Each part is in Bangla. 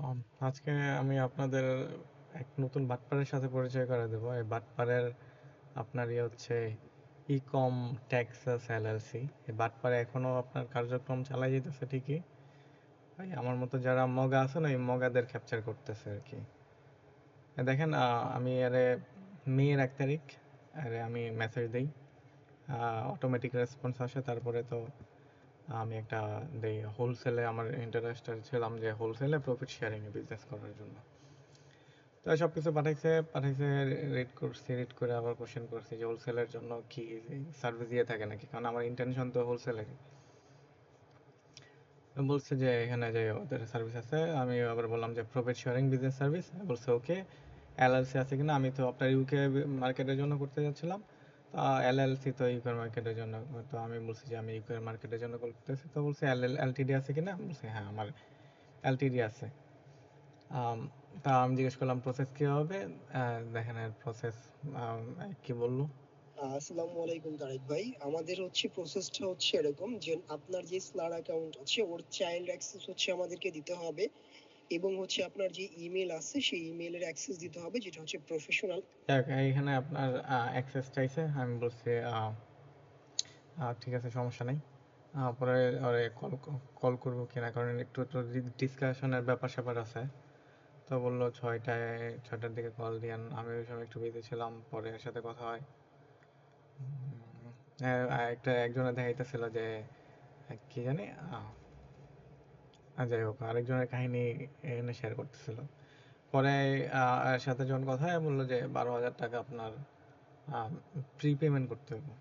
আম আজকে আমি আপনাদের এক নতুন বাটপারের সাথে পরিচয় করে দেব। এই বাটপারের আপনার হচ্ছে ইকম টেক্সাস এলএলসি। এই বাটপারে এখনো আপনার কার্যক্রম চালাই যেতেছে ঠিকই। ভাই আমার মতো যারা মগা আছে না, এই মগাদের ক্যাপচার করতেছে আর কি। দেখেন আমি আরে মেয়ের 1 তারিখ আরে আমি মেসেজ দিই, অটোমেটিক রেসপন্স আসে। তারপরে তো আমি একটা দেই হোলসেলে, আমার ইন্টারেস্টেড ছিলাম যে হোলসেলে প্রফিট শেয়ারিংয়ে বিজনেস করার জন্য। তো সবকিছু পাঠাইছে, রেড করছি, রেড করে আবার কোশ্চেন করছি যে হোলসেলের জন্য কি সার্ভিস দিয়ে থাকে নাকি, কারণ আমার ইন্টেনশন তো হোলসেলেরই। বলছে যে এখানে যে ওদের সার্ভিস আছে, আমি আবার বললাম যে প্রফিট শেয়ারিং বিজনেস সার্ভিস। বলছে ওকে, এলএলসি আছে কিনা। আমি তো আপনার ইউকে মার্কেটের জন্য করতে যাচ্ছিলাম, তো এলএলসি তো ইউকে মার্কেটের জন্য। তো আমি বলছি যে আমি ইউকে মার্কেটের জন্য করতেছি। তো বলছে এলটিডি আছে কিনা। বলছে হ্যাঁ আমার এলটিডি আছে। আম তা আমি জিজ্ঞেস করলাম প্রসেস কি হবে? দেখেন এর প্রসেস কি বললো? আসসালামু আলাইকুম তারেক ভাই। আমাদের প্রসেসটা এরকম যে আপনার যে স্লার অ্যাকাউন্ট আছে ওর চাইল্ড অ্যাক্সেস আমাদেরকে দিতে হবে, এবং আপনার যে ইমেল আছে সেই ইমেলের অ্যাক্সেস দিতে হবে, যেটা প্রফেশনাল। যাক, এইখানে আপনার অ্যাক্সেস চাইছে। আমি বলছি ঠিক আছে, সমস্যা নাই। পরে ওরে কল কল করবো কিনা, কারণ একটু তো ডিসকাশনের ব্যাপার স্যাপার আছে। তো বললো 6টার দিকে কল দিয়ান। আমি ওই সময় একটু বিজি ছিলাম, পরে এর সাথে কথা হয়। একজনে দেখাইতেছিল যে কি জানি, যাই হোক আরেকজনের কাহিনী এখানে শেয়ার করতেছিল। পরে এর সাথে যখন কথা হয় বললো যে 12,000 টাকা আপনার প্রিপেমেন্ট করতে হবে।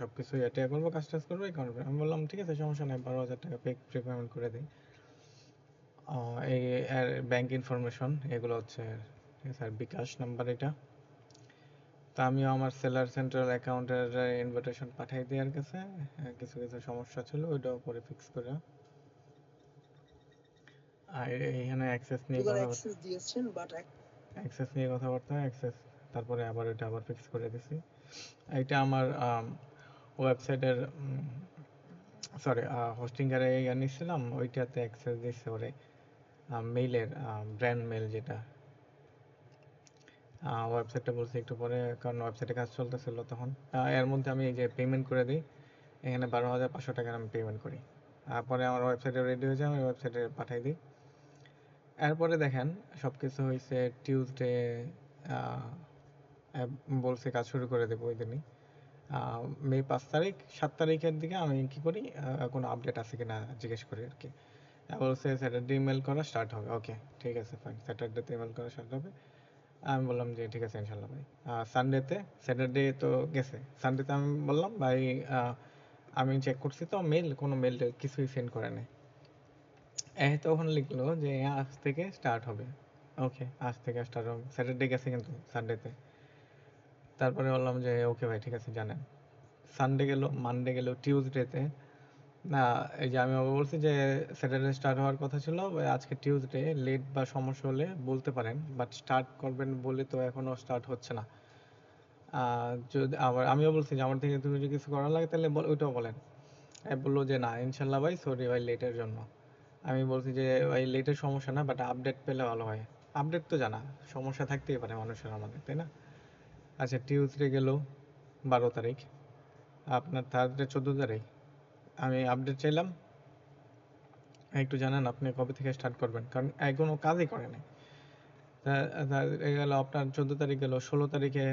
সব কিছু এটা করবো, কাজ টাজ করবো, এই কারণে আমি বললাম ঠিক আছে, সমস্যা নেই, 12,000 টাকা প্রিপেমেন্ট করে দিই। এই এর ব্যাংক ইনফরমেশন এগুলো হচ্ছে, ঠিক আছে, আর বিকাশ নাম্বার এটা। তা আমিও আমার সেলার সেন্ট্রাল অ্যাকাউন্টের ইনভিটেশন পাঠিয়ে দিই আর কাছে। কিছু কিছু সমস্যা ছিল, ওইটাও পরে ফিক্স করে। আর এইখানে অ্যাক্সেস নিয়ে রেগুলার কথা বলতে, অ্যাক্সেস দিয়েছেন, বাট অ্যাক্সেস নিয়ে কথাবার্তা, অ্যাক্সেস তারপরে আবার এটা আবার ফিক্স করে দিছি। এটা আমার ওয়েবসাইটের, সরি, হোস্টিংয়ের ইয়ে নিচ্ছিলাম, ওইটাতে অ্যাক্সেস দিচ্ছে ওরে, মেইলের ব্র্যান্ড মেল যেটা। ওয়েবসাইটটা বলছি একটু পরে, কারণ ওয়েবসাইটে কাজ চলতেছিল তখন। এর মধ্যে আমি এই যে পেমেন্ট করে দিই, এখানে 12,500 টাকার আমি পেমেন্ট করি। পরে আমার ওয়েবসাইটে রেডি হয়ে যায়, আমি ওয়েবসাইটে পাঠাই দিই। এরপরে দেখেন সব কিছু হয়েছে টিউসডে, বলছে কাজ শুরু করে দেবো ওই দিনই। মে 5 তারিখ, 7 তারিখের দিকে আমি কি করি, কোনো আপডেট আছে কিনা জিজ্ঞেস করি আর কি। বলছে স্যাটারডে ইমেল করা স্টার্ট হবে। ওকে, ঠিক আছে, ফাইন, স্যাটারডেতে ইমেল করা স্টার্ট হবে। আমি বললাম যে ঠিক আছে ইনশাল্লাহ ভাই। সানডেতে, স্যাটারডে তো গেছে, সানডেতে আমি বললাম ভাই, আমি চেক করছি তো মেল, কোনো মেল কিছুই সেন্ড করে নাই। তখন লিখলো যে আজ থেকে স্টার্ট হবে। ওকে, আজ থেকে স্টার্ট হবে, স্যাটারডে গেছে কিন্তু সানডেতে। তারপরে বললাম যে ওকে ভাই ঠিক আছে জানেন। সানডে গেল, মানডে গেল, টিউসডেতে না, এই যে আমি আবার বলছি যে স্যাটারডে স্টার্ট হওয়ার কথা ছিল, আজকে টিউসডে, লেট বা সমস্যা হলে বলতে পারেন, বাট স্টার্ট করবেন বলে তো এখনো স্টার্ট হচ্ছে না। যদি আবার আমিও বলছি যে আমার থেকে তুমি যদি কিছু করার লাগে তাহলে ওইটাও বলেন। বললো যে না ইনশাল্লাহ ভাই, সরি ভাই লেটের জন্য। আমি বলছি যে ভাই লেটের সমস্যা না, বাট আপডেট পেলে ভালো হয়। আপডেট তো জানা, সমস্যা থাকতেই পারে মানুষের আমাদের, তাই না? আচ্ছা, টিউসডে গেল, 12 তারিখ, আপনার থার্সডে 14 তারিখ, আমি আপডেট চাইলাম, একটু জানান আপনি কবে থেকে স্টার্ট করবেন, কারণ কোনো কাজই করে নাই। গেল আপনার 14 তারিখ, গেল 16 তারিখে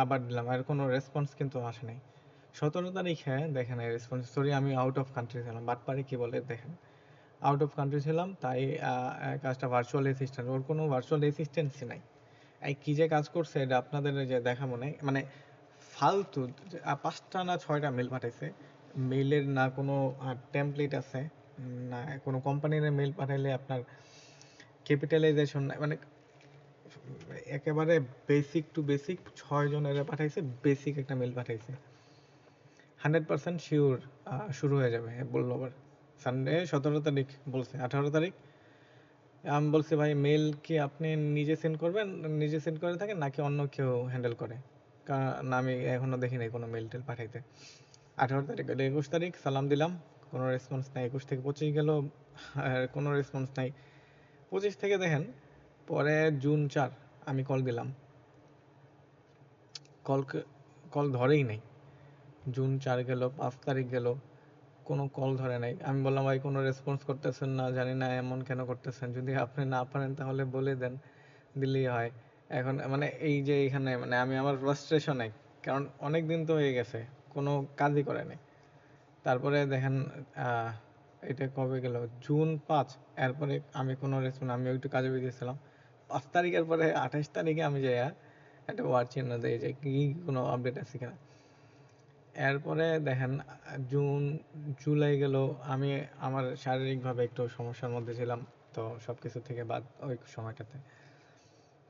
আবার দিলাম, আর কোনো রেসপন্স কিন্তু আসে নাই। 17 তারিখে দেখেন এই রেসপন্স, সরি আমি আউট অফ কান্ট্রি ছিলাম, বাটপারে কি বলে দেখেন, আউট অফ কান্ট্রি ছিলাম, তাই কাজটা ভার্চুয়াল অ্যাসিস্ট্যান্ট, ওর কোনো ভার্চুয়াল অ্যাসিস্ট্যান্সই নাই। এই কি যে কাজ করছে এটা আপনাদের যে দেখাবো না, মানে ফালতু। 5টা না 6টা মেল পাঠাইছে, মেইলের না কোনো টেমপ্লেট আছে, না কোনো কোম্পানির মেল পাঠাইলে আপনার ক্যাপিটালাইজেশন, মানে একেবারে বেসিক টু বেসিক 6 জনের পাঠাইছে, বেসিক একটা মেল পাঠাইছে, 100% শিওর শুরু হয়ে যাবে বললো আবার। সানডে 17 তারিখ, বলছে 18 তারিখ। আমি বলছি ভাই মেল কি আপনি নিজে সেন্ড করবেন, নিজে সেন্ড করে থাকেন নাকি অন্য কেউ হ্যান্ডেল করে, কারণ আমি এখনো দেখি নাই কোনো মেল টেল পাঠাইতে। 18 তারিখ গেল, 21 তারিখ সালাম দিলাম, কোনো রেসপন্স নাই। 21 থেকে 25 গেল, আর কোনো রেসপন্স নাই। 25 থেকে দেখেন, পরে জুন 4 আমি কল দিলাম, কল কল ধরেই নাই। জুন 4 গেল, 5 তারিখ গেল, কোনো কল ধরে নাই। আমি বললাম, ভাই কোনো রেসপন্স করতেছেন না, জানি না এমন কেন করতেছেন, যদি আপনি না পারেন তাহলে বলে দেন, দিলেই হয়। এখন মানে এই যে এখানে মানে আমি আমার ফ্রাস্ট্রেশনে, কারণ অনেক দিন তো হয়ে গেছে, কোনো কাজই করে নাই। তারপরে দেখেন আহ, এটা কবে গেল, জুন 5, এরপরে আমি কোনো রেসপন্স, আমি একটু কাজে বেরিয়েছিলাম। 5 তারিখের পরে 28 তারিখে আমি যাই একটা ওয়ার্ড চিহ্ন দিই যে কি কোনো আপডেট আছে কিনা। এরপরে দেখেন জুন জুলাই গেল, আমি আমার শারীরিকভাবে একটু সমস্যার মধ্যে ছিলাম, তো সবকিছু থেকে বাদ ওই সময়টাতে।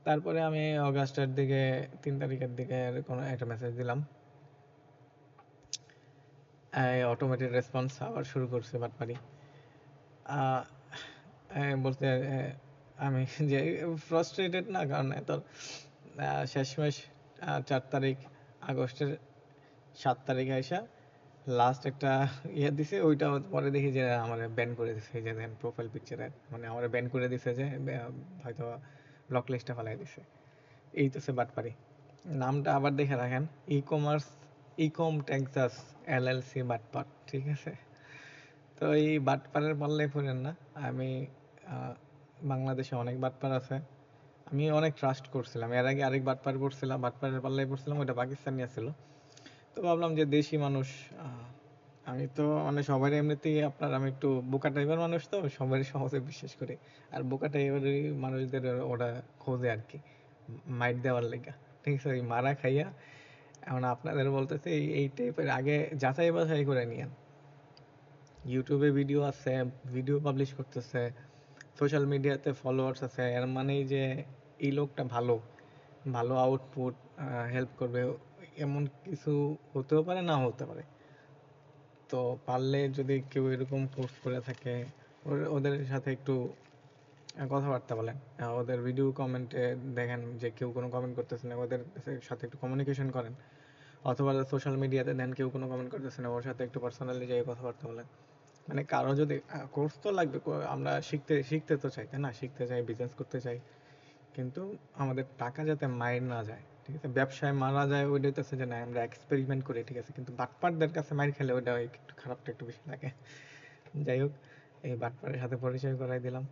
তারপরে আমি অগাস্টের দিকে 3 তারিখের দিকে কোনো একটা মেসেজ দিলাম, অটোমেটেড রেসপন্স আবার শুরু করছে বাটপারি। আহ, বলতে আমি যে ফ্রাস্ট্রেটেড না, কারণ এত শেষমেশ 4 তারিখ আগস্টের 7 তারিখে আইসা লাস্ট একটা ইয়ে দিছে, ওইটা পরে দেখি যে আমার ব্যান করে দিছে, এই যে দেন প্রোফাইল পিকচারে মানে আমার ব্যান করে দিছে, যে হয়তো ব্লক লিস্টে ফেলাই দিছে। এই তো সে বাটপারি। নামটা আবার দেখে রাখেন, ই কমার্স ইকম টেক্সাস এলএলসি বাটপার, ঠিক আছে? তো এই বাটপারের পাল্লায় পড়েন না। আমি বাংলাদেশে অনেক বাটপার আছে, আমি অনেক ট্রাস্ট করছিলাম। এর আগে আরেক বাটপার করছিলাম, বাটপারের পাল্লায় পড়ছিলাম, ওইটা পাকিস্তানি ছিল। তো ভাবলাম যে দেশি মানুষ, আমি তো মানে সবাই এমনিতেই আপনার, আমি একটু বোকা টাইপের মানুষ, তো সবাই সহজে বিশ্বাস করি। আর বোকা টাইপের মানুষদের ওরা খোঁজে আর কি, মাইট দেওয়ার লেগা। ঠিক আছে, ওই মারা খাইয়া এখন আপনাদের বলতেছে এই টাইপের আগে যাচাই বাছাই করে নিয়েন। ইউটিউবে ভিডিও আছে, ভিডিও পাবলিশ করতেছে, সোশ্যাল মিডিয়াতে ফলোয়ার্স আছে, এর মানেই যে এই লোকটা ভালো, ভালো আউটপুট হেল্প করবে, এমন কিছু হতেও পারে, না হতে পারে। তো পারলে যদি কেউ এরকম পোস্ট করে থাকে, ওদের সাথে একটু কথাবার্তা বলেন। ওদের ভিডিও কমেন্টে দেখেন যে কেউ কোনো কমেন্ট করতেছে না, ওদের সাথে একটু কমিউনিকেশন করেন। অথবা সোশ্যাল মিডিয়াতে দেন কেউ কোনো কমেন্ট করতেছে না, ওর সাথে একটু পার্সোনালি যেয়ে কথাবার্তা বলেন। মানে কারো যদি কোর্স তো লাগবে, আমরা শিখতে শিখতে তো চাই, তাই না? শিখতে চাই, বিজনেস করতে চাই, কিন্তু আমাদের টাকা যাতে মাইর না যায়, ঠিক আছে? ব্যবসায় মারা যায় ওইটা হইতেছে যে না আমরা এক্সপেরিমেন্ট করি, ঠিক আছে, কিন্তু বাটপারদের কাছে মাইর খেলে ওইটা একটু খারাপটা একটু বেশি লাগে। যাই হোক, এই বাটপারের সাথে পরিচয় করাই দিলাম।